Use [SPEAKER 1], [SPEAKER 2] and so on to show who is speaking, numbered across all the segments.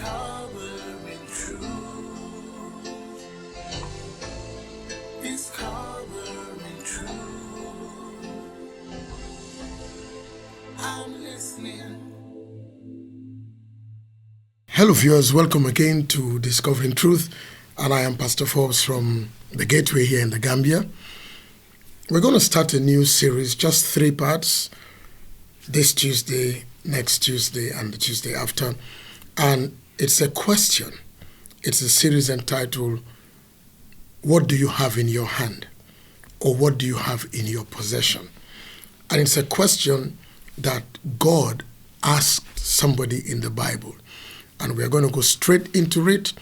[SPEAKER 1] covering truth. It's covering truth. I'm listening.
[SPEAKER 2] Hello viewers, welcome again to Discovering Truth, and I am Pastor Forbes from the Gateway here in the Gambia. We're going to start a new series, just 3 parts, this Tuesday, next Tuesday, and the Tuesday after. And it's a question. It's a series entitled, What do you have in your hand? Or what do you have in your possession? And it's a question that God asked somebody in the Bible. And we're going to go straight into it.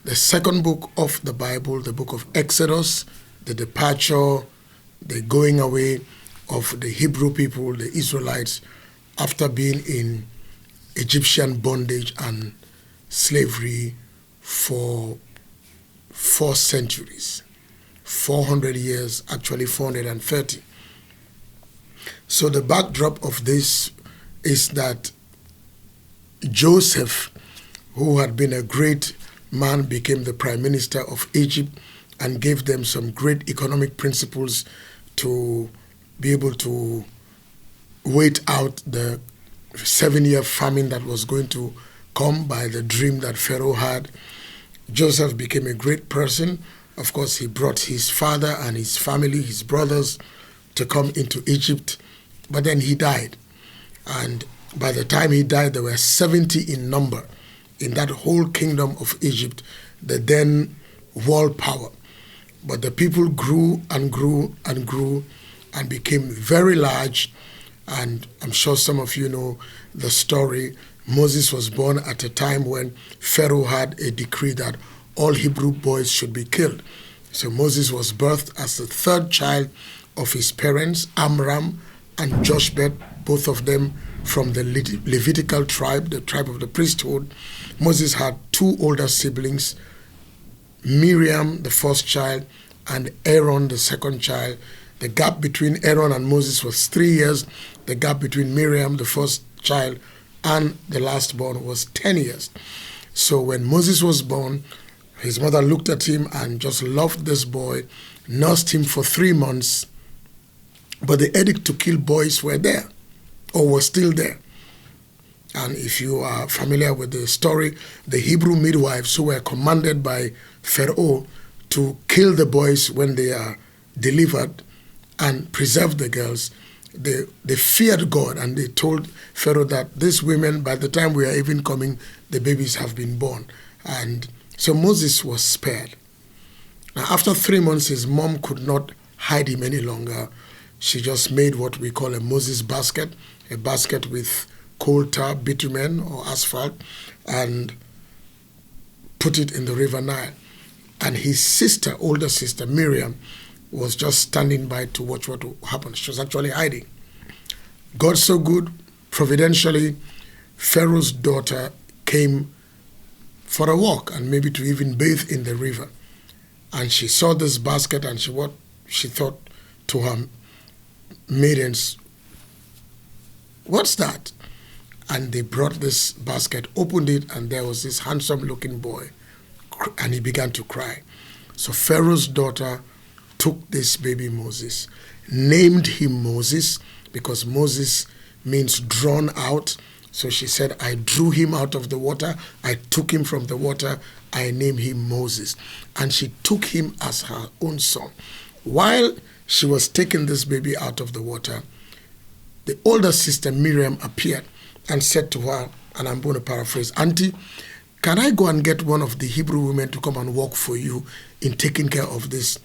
[SPEAKER 2] The second book of the Bible, the book of Exodus, the departure, the going away of the Hebrew people, the Israelites, after being in Egyptian bondage and slavery for 4 centuries, 400 years, actually 430. So the backdrop of this is that Joseph, who had been a great man, became the prime minister of Egypt and gave them some great economic principles to be able to wait out the 7-year famine that was going to come by the dream that Pharaoh had. Joseph became a great person. Of course, he brought his father and his family, his brothers, to come into Egypt, but then he died. And by the time he died, there were 70 in number in that whole kingdom of Egypt, the then world power. But the people grew and grew and grew and became very large. And I'm sure some of you know the story. Moses was born at a time when Pharaoh had a decree that all Hebrew boys should be killed. So Moses was birthed as the 3rd child of his parents, Amram and Joshbet, both of them from the Levitical tribe, the tribe of the priesthood. Moses had 2 older siblings, Miriam, the first child, and Aaron, the second child. The gap between Aaron and Moses was 3 years. The gap between Miriam, the first child, and the last born was 10 years. So when Moses was born, his mother looked at him and just loved this boy, nursed him for 3 months. But the edict to kill boys were there, or was still there. And if you are familiar with the story, the Hebrew midwives who were commanded by Pharaoh to kill the boys when they are delivered and preserve the girls, they feared God, and they told Pharaoh that these women, by the time we are even coming, the babies have been born. And so Moses was spared. Now, after 3 months, his mom could not hide him any longer. She just made what we call a Moses basket, a basket with coal tar, bitumen or asphalt, and put it in the river Nile. And his sister, older sister, Miriam, was just standing by to watch what would happen. She was actually hiding. God so good, providentially, Pharaoh's daughter came for a walk and maybe to even bathe in the river. And she saw this basket and she thought to her maidens, "What's that?" And they brought this basket, opened it, and there was this handsome-looking boy, and he began to cry. So Pharaoh's daughter took this baby Moses, named him Moses, because Moses means drawn out. So she said, "I drew him out of the water, I took him from the water, I named him Moses." And she took him as her own son. While she was taking this baby out of the water, the older sister Miriam appeared and said to her, and I'm going to paraphrase, "Auntie, can I go and get one of the Hebrew women to come and work for you in taking care of this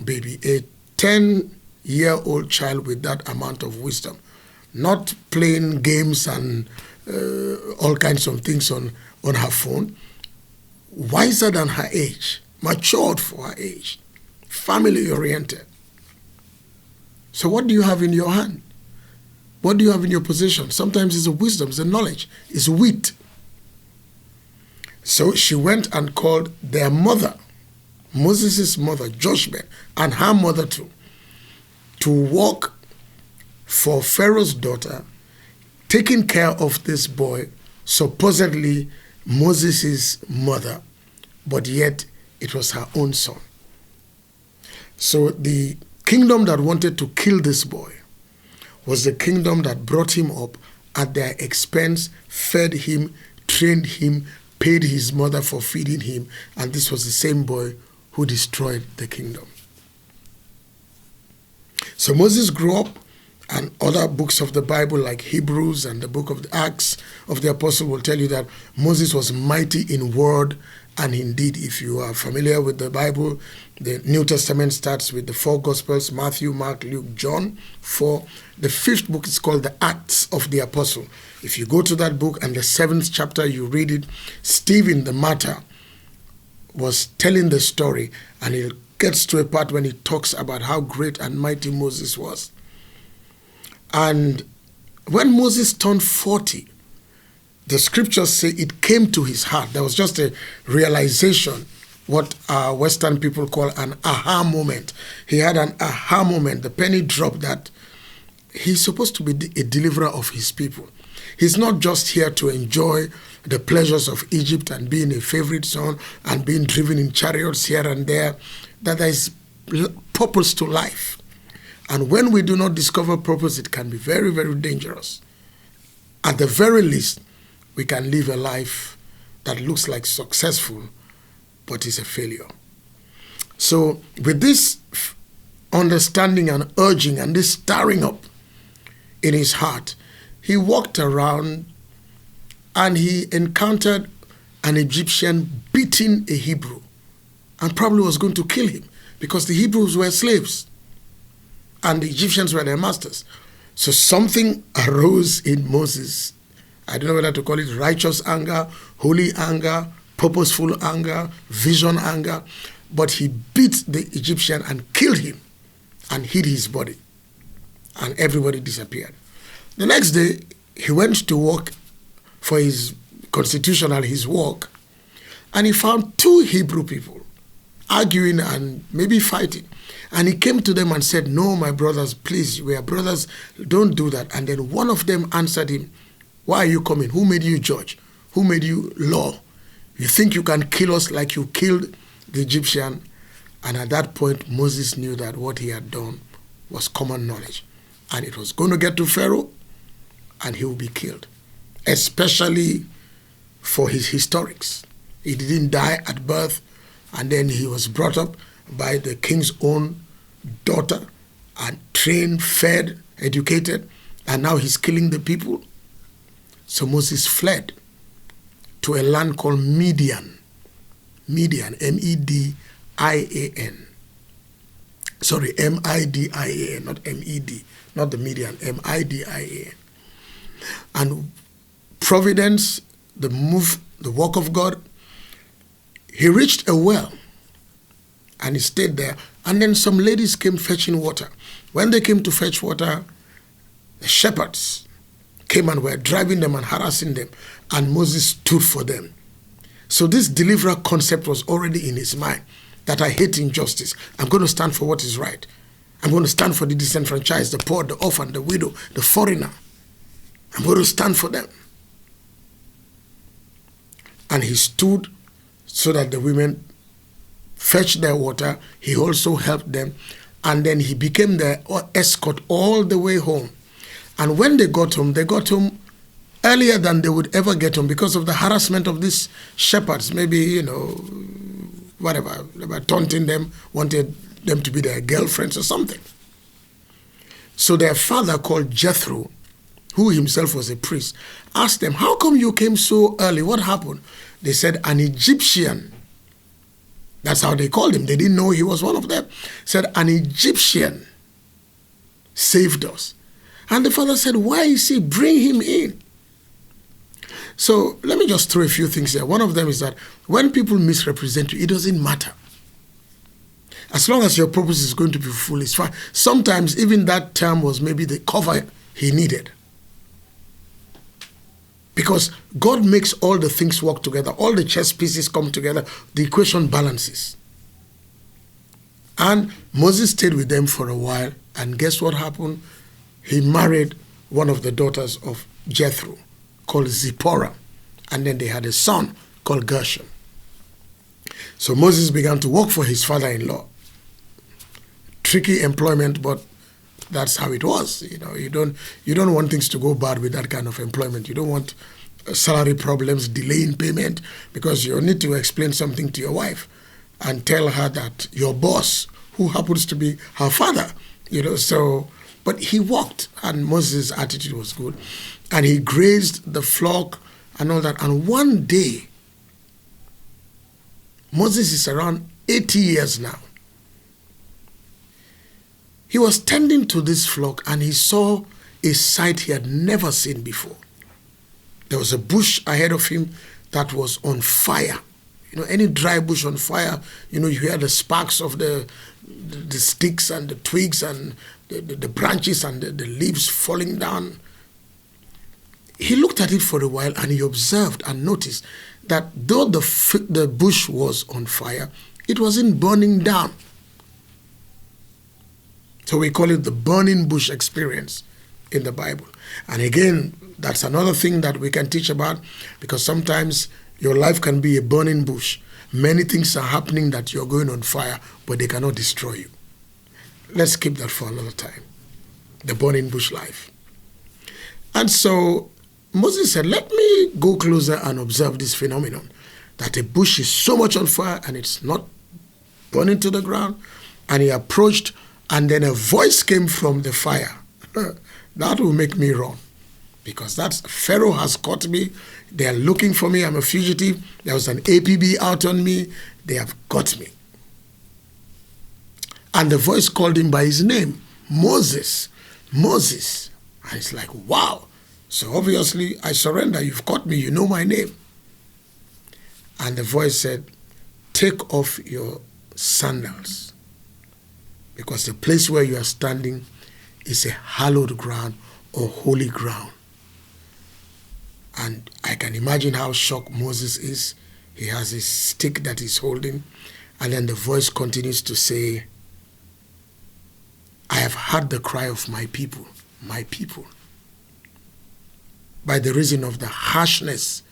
[SPEAKER 2] baby?" A 10-year-old child with that amount of wisdom, not playing games and all kinds of things on her phone, wiser than her age, matured for her age, family-oriented. So what do you have in your hand? What do you have in your possession? Sometimes it's a wisdom, it's a knowledge, it's wit. So she went and called their mother, Moses' mother, Joshbet, and her mother too, to work for Pharaoh's daughter, taking care of this boy, supposedly Moses' mother, but yet it was her own son. So the kingdom that wanted to kill this boy was the kingdom that brought him up at their expense, fed him, trained him, paid his mother for feeding him, and this was the same boy who destroyed the kingdom. So Moses grew up, and other books of the Bible like Hebrews and the book of the Acts of the Apostle will tell you that Moses was mighty in word and in deed. If you are familiar with the Bible, the New Testament starts with the 4 Gospels, Matthew, Mark, Luke, John, 4. The 5th book is called the Acts of the Apostle. If you go to that book and the 7th chapter, you read it, Stephen the martyr was telling the story, and it gets to a part when he talks about how great and mighty Moses was. And when Moses turned 40, the scriptures say it came to his heart. There was just a realization, what our Western people call an aha moment. He had an aha moment. The penny dropped that he's supposed to be a deliverer of his people. He's not just here to enjoy the pleasures of Egypt and being a favorite son and being driven in chariots here and there, that there is purpose to life. And when we do not discover purpose, it can be very, very dangerous. At the very least, we can live a life that looks like successful, but is a failure. So with this understanding and urging and this stirring up in his heart, he walked around and he encountered an Egyptian beating a Hebrew and probably was going to kill him because the Hebrews were slaves and the Egyptians were their masters. So something arose in Moses. I don't know whether to call it righteous anger, holy anger, purposeful anger, vision anger, but he beat the Egyptian and killed him and hid his body, and everybody disappeared. The next day, he went to work for his constitutional, his work, and he found 2 Hebrew people arguing and maybe fighting. And he came to them and said, "No, my brothers, please, we are brothers, don't do that." And then one of them answered him, "Why are you coming? Who made you judge? Who made you law? You think you can kill us like you killed the Egyptian?" And at that point, Moses knew that what he had done was common knowledge. And it was going to get to Pharaoh, and he would be killed, especially for his historics. He didn't die at birth, and then he was brought up by the king's own daughter and trained, fed, educated, and now he's killing the people. So Moses fled to a land called Midian. Midian, M-E-D-I-A-N. Sorry, M-I-D-I-A-N, not M-E-D, not the Midian, M-I-D-I-A-N. And providence, the move, the work of God, he reached a well and he stayed there. And then some ladies came fetching water. When they came to fetch water, the shepherds came and were driving them and harassing them. And Moses stood for them. So this deliverer concept was already in his mind, that I hate injustice. I'm going to stand for what is right. I'm going to stand for the disenfranchised, the poor, the orphan, the widow, the foreigner. I'm going to stand for them. And he stood so that the women fetched their water. He also helped them. And then he became their escort all the way home. And when they got home earlier than they would ever get home because of the harassment of these shepherds. Maybe, whatever. They were taunting them, wanted them to be their girlfriends or something. So their father, called Jethro, who himself was a priest, asked them, "How come you came so early? What happened?" They said, "An Egyptian," that's how they called him, they didn't know he was one of them, said, "An Egyptian saved us." And the father said, "Why is he? Bring him in." So let me just throw a few things here. One of them is that when people misrepresent you, it doesn't matter. As long as your purpose is going to be full, it's fine. Sometimes even that term was maybe the cover he needed. Because God makes all the things work together. All the chess pieces come together. The equation balances. And Moses stayed with them for a while. And guess what happened? He married one of the daughters of Jethro, called Zipporah. And then they had a son called Gershon. So Moses began to work for his father-in-law. Tricky employment, but that's how it was. You don't want things to go bad with that kind of employment. You don't want salary problems, delay in payment, because you need to explain something to your wife and tell her that your boss, who happens to be her father, but he walked, and Moses' attitude was good, and he grazed the flock and all that. And one day, Moses is around 80 years now. He was tending to this flock, and he saw a sight he had never seen before. There was a bush ahead of him that was on fire. Any dry bush on fire, you hear the sparks of the sticks and the twigs and the branches and the leaves falling down. He looked at it for a while, and he observed and noticed that though the bush was on fire, it wasn't burning down. So we call it the burning bush experience in the Bible. And again, that's another thing that we can teach about, because sometimes your life can be a burning bush. Many things are happening that you're going on fire, but they cannot destroy you. Let's keep that for another time. The burning bush life. And so Moses said, let me go closer and observe this phenomenon, that a bush is so much on fire and it's not burning to the ground. And he approached, and then a voice came from the fire. That will make me run, because Pharaoh has caught me. They are looking for me. I'm a fugitive. There was an APB out on me. They have got me. And the voice called him by his name, Moses, Moses. And it's like, wow. So obviously, I surrender. You've caught me. You know my name. And the voice said, take off your sandals, because the place where you are standing is a hallowed ground or holy ground. And I can imagine how shocked Moses is. He has his stick that he's holding. And then the voice continues to say, I have heard the cry of my people, by the reason of the harshness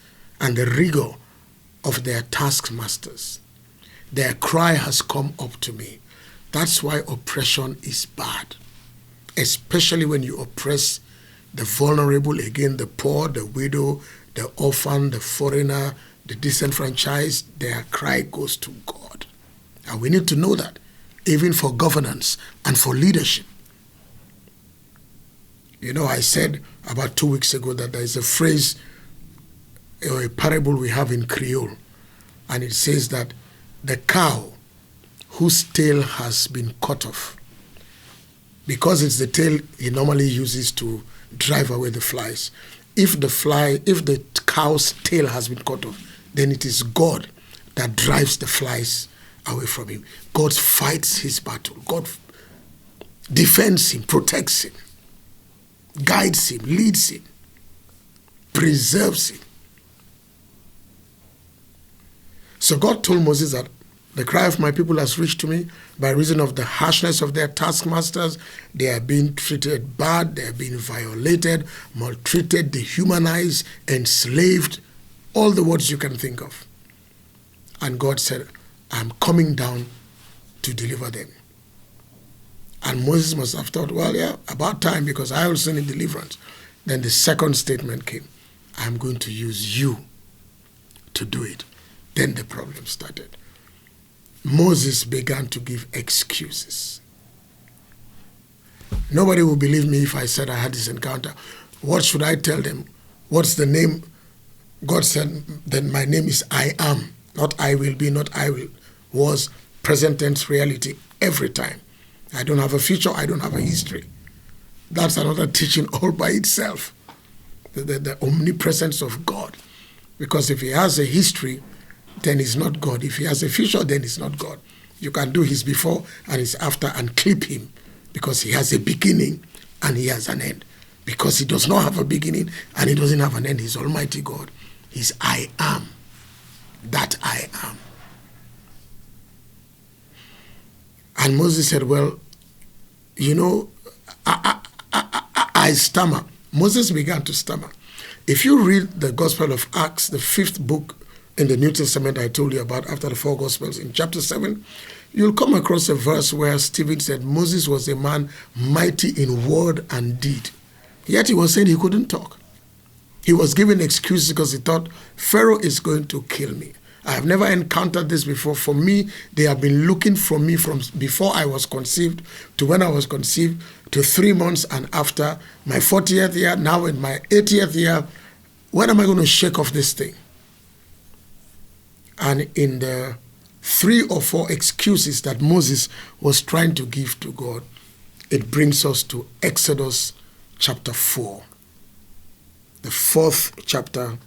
[SPEAKER 2] and the rigor of their taskmasters. Their cry has come up to me. That's why oppression is bad, especially when you oppress the vulnerable, again, the poor, the widow, the orphan, the foreigner, the disenfranchised. Their cry goes to God. And we need to know that, even for governance and for leadership. I said about 2 weeks ago that there is a phrase or a parable we have in Creole, and it says that the cow whose tail has been cut off, because it's the tail he normally uses to drive away the flies. If the cow's tail has been cut off, then it is God that drives the flies away from him. God fights his battle. God defends him, protects him, guides him, leads him, preserves him. So God told Moses that the cry of my people has reached to me by reason of the harshness of their taskmasters. They are being treated bad. They are being violated, maltreated, dehumanized, enslaved, all the words you can think of. And God said, I'm coming down to deliver them. And Moses must have thought, well, yeah, about time, because I also need deliverance. Then the second statement came, I'm going to use you to do it. Then the problem started. Moses began to give excuses. Nobody will believe me if I said I had this encounter. What should I tell them? What's the name? God said, then my name is I am, not I will be, not I will, was present tense reality every time. I don't have a future, I don't have a history. That's another teaching all by itself, the omnipresence of God. Because if he has a history, then he's not God. If he has a future, then he's not God. You can do his before and his after and clip him, because he has a beginning and he has an end. Because he does not have a beginning and he doesn't have an end. He's Almighty God. He's I am. That I am. And Moses said, well, I stammer. Moses began to stammer. If you read the Gospel of Acts, the 5th book in the New Testament I told you about after the 4 Gospels, in chapter 7, you'll come across a verse where Stephen said Moses was a man mighty in word and deed. Yet he was saying he couldn't talk. He was giving excuses because he thought Pharaoh is going to kill me. I have never encountered this before. For me, they have been looking for me from before I was conceived to when I was conceived to 3 months and after my 40th year, now in my 80th year. When am I going to shake off this thing? And in the 3 or 4 excuses that Moses was trying to give to God, it brings us to Exodus chapter 4, the 4th chapter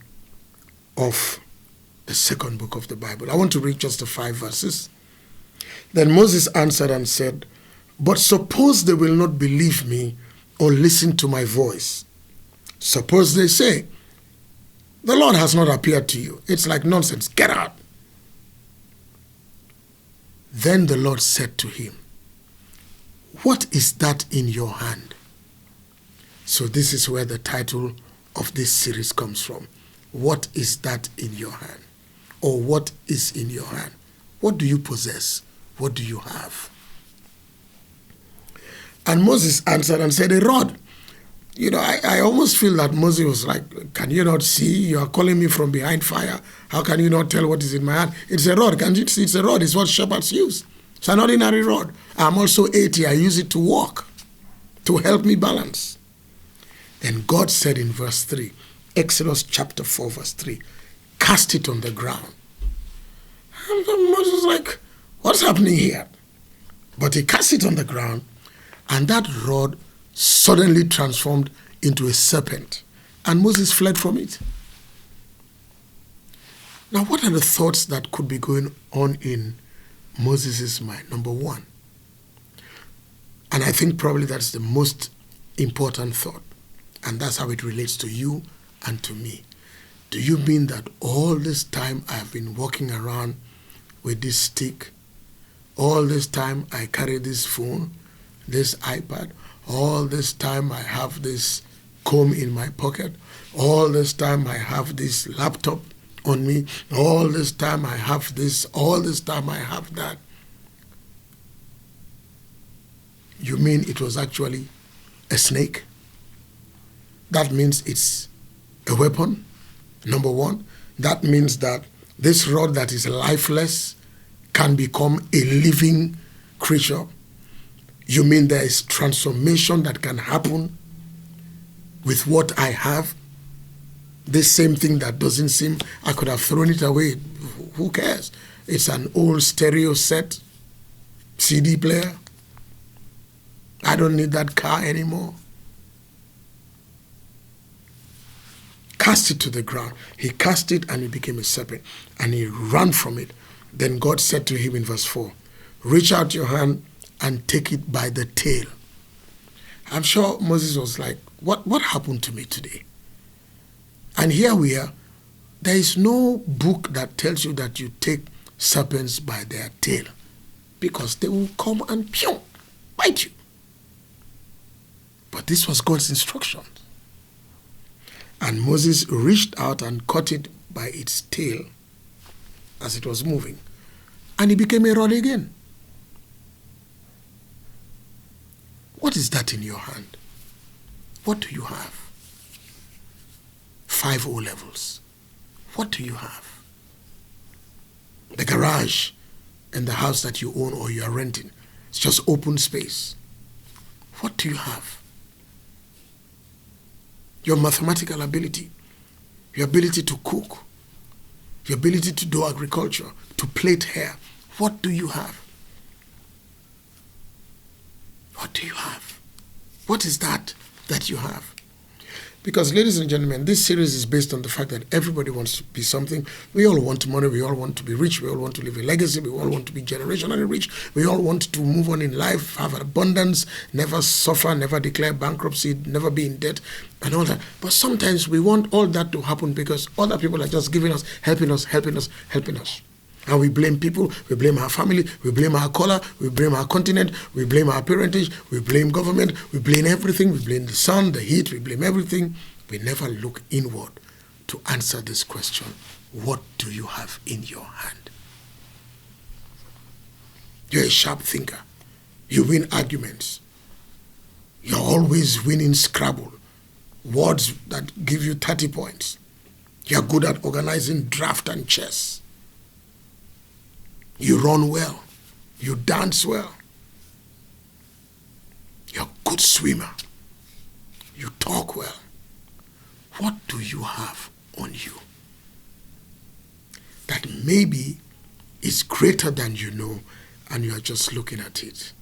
[SPEAKER 2] of the 2nd book of the Bible. I want to read just the 5 verses. Then Moses answered and said, "But suppose they will not believe me or listen to my voice. Suppose they say, 'The Lord has not appeared to you.' It's like nonsense. Get out." Then the Lord said to him, "What is that in your hand?" So this is where the title of this series comes from. What is that in your hand? Or what is in your hand? What do you possess? What do you have? And Moses answered and said, "A rod." I almost feel that Moses was like, "Can you not see? You are calling me from behind fire. How can you not tell what is in my hand? It's a rod. Can't you see? It's a rod. It's what shepherds use. It's an ordinary rod. I'm also 80. I use it to walk, to help me balance." Then God said in verse 3, Exodus chapter 4, verse 3, "Cast it on the ground." And Moses was like, "What's happening here?" But he cast it on the ground, and that rod suddenly transformed into a serpent, and Moses fled from it. Now, what are the thoughts that could be going on in Moses' mind? Number one, and I think probably that's the most important thought, and that's how it relates to you and to me. Do you mean that all this time I've been walking around with this stick? All this time I carry this phone, this iPad? All this time I have this comb in my pocket? All this time I have this laptop on me? All this time I have this? All this time I have that? You mean it was actually a snake? That means it's a weapon, number one. That means that this rod that is lifeless can become a living creature. You mean there is transformation that can happen with what I have? This same thing that doesn't seem, I could have thrown it away. Who cares? It's an old stereo set, CD player. I don't need that car anymore. Cast it to the ground. He cast it and it became a serpent, and he ran from it. Then God said to him in verse 4, "Reach out your hand and take it by the tail." I'm sure Moses was like, what happened to me today? And here we are. There is no book that tells you that you take serpents by their tail, because they will come and bite you. But this was God's instruction. And Moses reached out and caught it by its tail as it was moving, and it became a rod again. What is that in your hand? What do you have? 5 O levels. What do you have? The garage in the house that you own or you are renting, it's just open space. What do you have? Your mathematical ability, your ability to cook, your ability to do agriculture, to plait hair. What do you have? What do you have? What is that you have? Because, ladies and gentlemen, this series is based on the fact that everybody wants to be something. We all want money. We all want to be rich. We all want to leave a legacy. We all want to be generationally rich. We all want to move on in life, have abundance, never suffer, never declare bankruptcy, never be in debt, and all that. But sometimes we want all that to happen because other people are just giving us, helping us. And we blame people, we blame our family, we blame our color, we blame our continent, we blame our parentage, we blame government, we blame everything, we blame the sun, the heat, we blame everything. We never look inward to answer this question. what do you have in your hand? You're a sharp thinker. You win arguments. You're always winning Scrabble, words that give you 30 points. You're good at organizing draft and chess. You run well. You dance well. You're a good swimmer. You talk well. What do you have on you that maybe is greater than you know and you are just looking at it?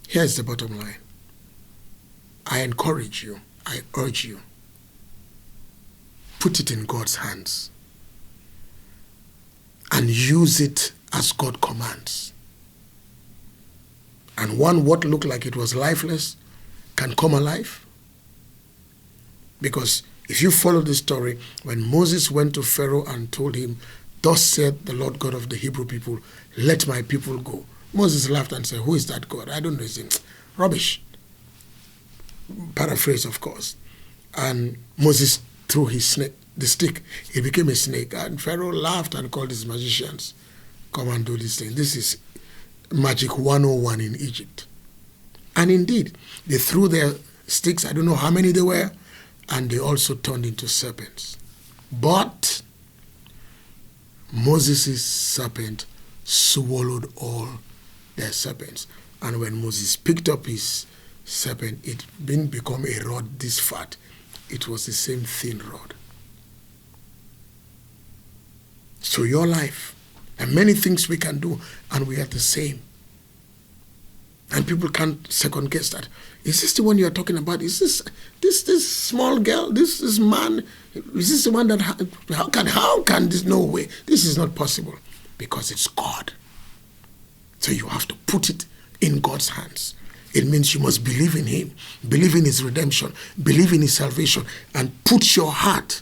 [SPEAKER 2] Here's the bottom line. I encourage you, I urge you, put it in God's hands and use it as God commands. And what looked like it was lifeless can come alive. Because if you follow the story, when Moses went to Pharaoh and told him, "Thus said the Lord God of the Hebrew people, let my people go," Moses laughed and said, "Who is that God? I don't know his name." Rubbish. Paraphrase, of course. And Moses threw his snake, the stick. It became a snake. And Pharaoh laughed and called his magicians, "Come and do this thing." This is Magic 101 in Egypt. And indeed, they threw their sticks, I don't know how many they were, and they also turned into serpents. But Moses' serpent swallowed all their serpents. And when Moses picked up his serpent, it didn't become a rod this fat. It was the same thin rod. So your life, and many things we can do, and we are the same. And people can't second guess that. Is this the one you are talking about? Is this small girl, this man, is this the one that, how can this, no way, this is not possible. Because it's God. So you have to put it in God's hands. It means you must believe in him, believe in his redemption, believe in his salvation, and put your heart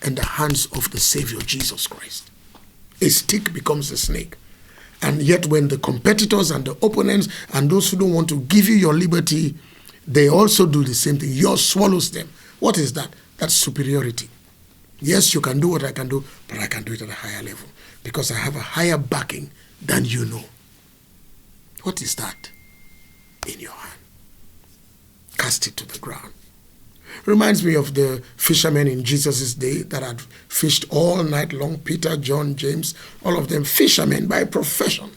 [SPEAKER 2] in the hands of the Savior, Jesus Christ. A stick becomes a snake. And yet when the competitors and the opponents and those who don't want to give you your liberty, they also do the same thing. Yours swallows them. What is that? That's superiority. Yes, you can do what I can do, but I can do it at a higher level because I have a higher backing than you know. What is that in your hand? Cast it to the ground. Reminds me of the fishermen in Jesus' day that had fished all night long. Peter, John, James, all of them fishermen by profession.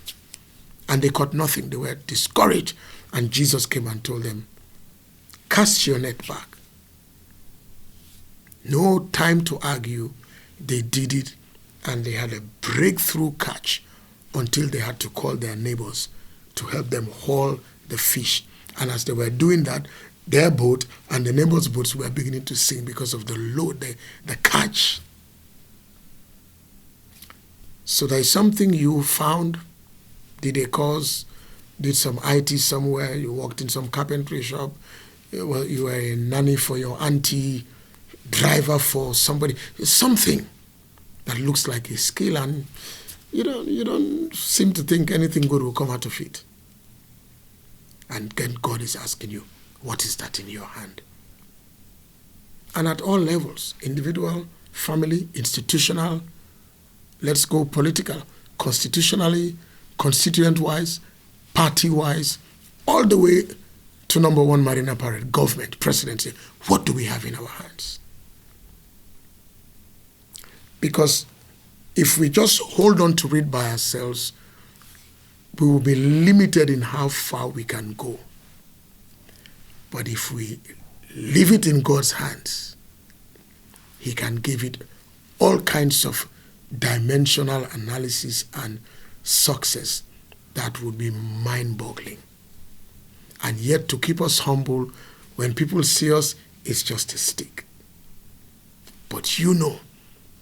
[SPEAKER 2] And they caught nothing. They were discouraged. And Jesus came and told them, cast your net back. No time to argue. They did it. And they had a breakthrough catch until they had to call their neighbors to help them haul the fish. And as they were doing that, their boat and the neighbors' boats were beginning to sink because of the load, the catch. So there is something you found, did a course, did some IT somewhere, you worked in some carpentry shop, you were a nanny for your auntie, driver for somebody, something that looks like a skill, and you don't seem to think anything good will come out of it. And then God is asking you, what is that in your hand? And at all levels, individual, family, institutional, let's go political, constitutionally, constituent-wise, party-wise, all the way to number one Marina Parade, government, presidency. What do we have in our hands? Because if we just hold on to it by ourselves, we will be limited in how far we can go. But if we leave it in God's hands, he can give it all kinds of dimensional analysis and success that would be mind-boggling. And yet to keep us humble, when people see us, it's just a stick. But you know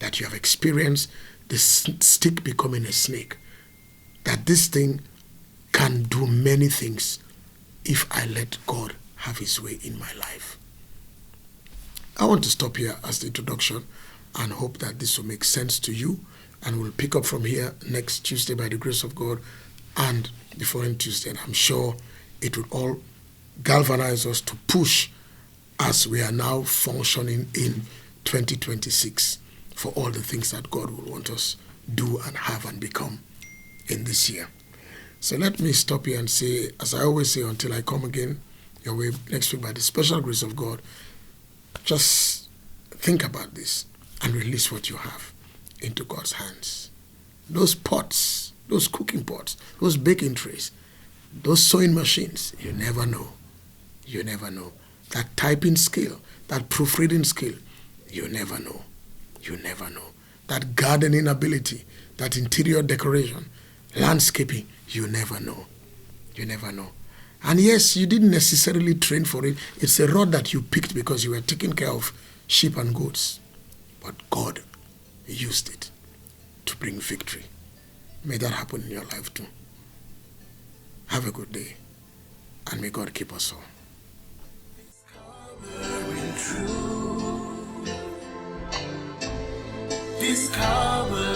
[SPEAKER 2] that you have experienced the stick becoming a snake, that this thing can do many things if I let God have his way in my life. I want to stop here as the introduction and hope that this will make sense to you, and we'll pick up from here next Tuesday by the grace of God and the following Tuesday. And I'm sure it will all galvanize us to push as we are now functioning in 2026 for all the things that God will want us do and have and become in this year. So let me stop here and say, as I always say, until I come again your way next week by the special grace of God, just think about this and release what you have into God's hands. Those pots, those cooking pots, those baking trays, those sewing machines, you never know. You never know. That typing skill, that proofreading skill, you never know. You never know. That gardening ability, that interior decoration, landscaping, you never know. You never know. And yes, you didn't necessarily train for it. It's a rod that you picked because you were taking care of sheep and goats. But God used it to bring victory. May that happen in your life too. Have a good day. And may God keep us all.
[SPEAKER 1] Discover